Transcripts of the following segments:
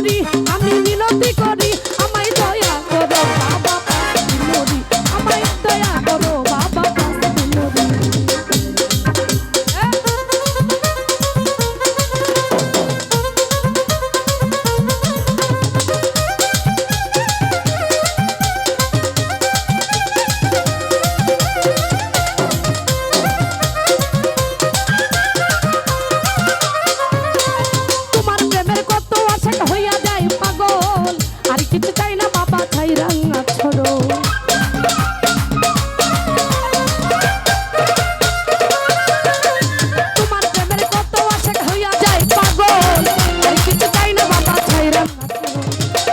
করি, আমি মিনতি করি, আমায় দয়া করো বাবা পাঁচবিনুরি, আমায় দয়া করো বাবা পাঁচবিনুরি। তোমার প্রেমের কত আশা হইয়া যায় পাগল, আর কিছু চাই না বাবা ছাই রাঙা ছড়ো। তোমার প্রেমের কত আশা হইয়া যায় পাগল, আর কিছু চাই না বাবা ছাই রাঙা ছড়ো।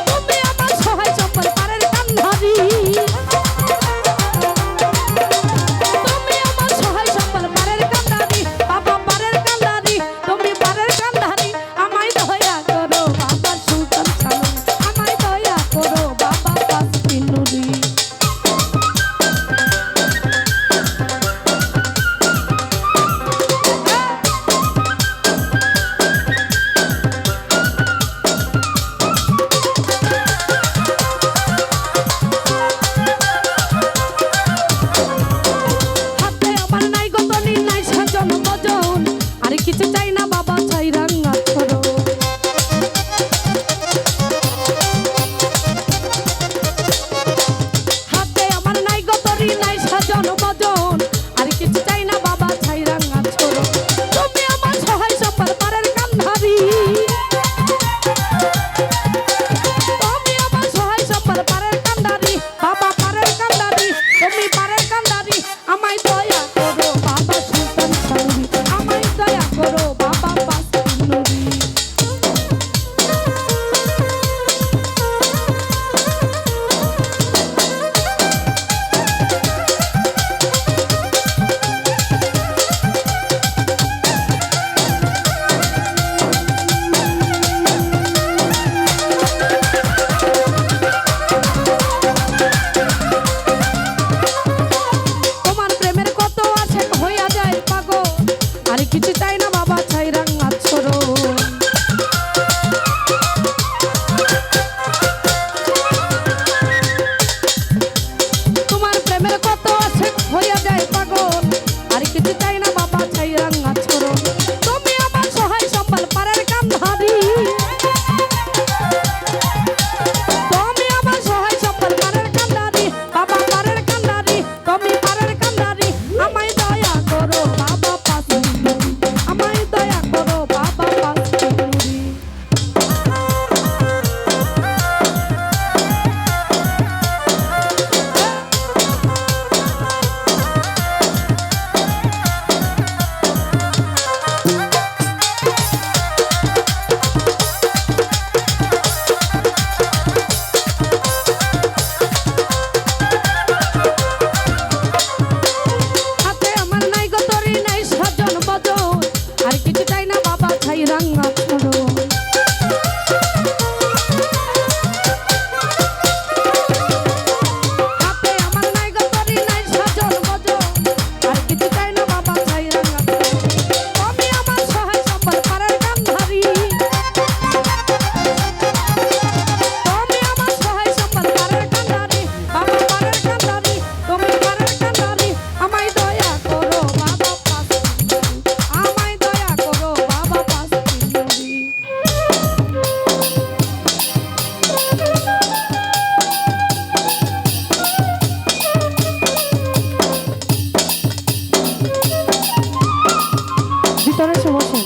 তুমি আমার সহায় সম্বল পারের কান্ধারি, তুমি আমার সহায় সম্বল পারের কান্ধারি, বাবা পারের কান্ধারি, তুমি পারের কান্ধারি, আমায় দয়া করো বাবা সুলতান ছানু, আমায় দয়া করো বাবা পাঁচবিনুরি। হাতে আমার নাই গতনি নাই সাজন বজন, আর কিছু চাই না বাবা ছাই রাঙা ছড়ো। হাতে আমার নাই গতরি নাই সাজন বজন, আর কিছু চাই না বাবা ছাই রাঙা ছড়ো। তুমি আমার সহায় সম্বল পারের কান্ধারি, তুমি আমার সহায় সম্বল পারের কান্ধারি, বাবা পারের কান্ধারি, তুমি পারের কান্ধারি, আমায় দয়া করো বাবা সুলতান ছানুরি, আমায় দয়া করো বাবা পাঁচবিনুরি। তোমার প্রেমের কত আশা হইয়া যায় পাগল, আর কিছু চাই না বাবা ছাই রাঙা ছড়ো। তোমার প্রেমের কত আশা হইয়া যায় পাগল, আর কিছু চাই না বাবা ছাই রাঙা ছড়ো। তুমি আমার সহায় সম্বল পারের কান্ধারি, তুমি আমার সহায় সম্বল পারের কান্ধারি, বাবা পারের কান্ধারি, তুমি পারের কান্ধারি, আমায় দয়া করো বাবা পাঁচবিনুরি, আমায় দয়া করো বাবা পাঁচবিনুরি। হাতে আমার নাই গতরি নাই সাজন বজন, আর কিছু চাই না বাবা ছাই রাঙা ছড়ো। হাতে আমার নাই গতরি নাই সাজন বজন, আর কিছু চাই না বাবা ছাই রাঙা ছড়ো। তুমি আমার সহায় সম্বল পারের কান্ধারি, তুমি আমার সহায় সম্বল পারের কান্ধারি, বাবা পারের কান্ধারি, তুমি পারের কান্ধারি, আমায় দয়া করো বাবা পাঁচবিনুরি, আমায় দয়া করো বাবা পাঁচবিনুরি। ভিতরে এসে বসেন।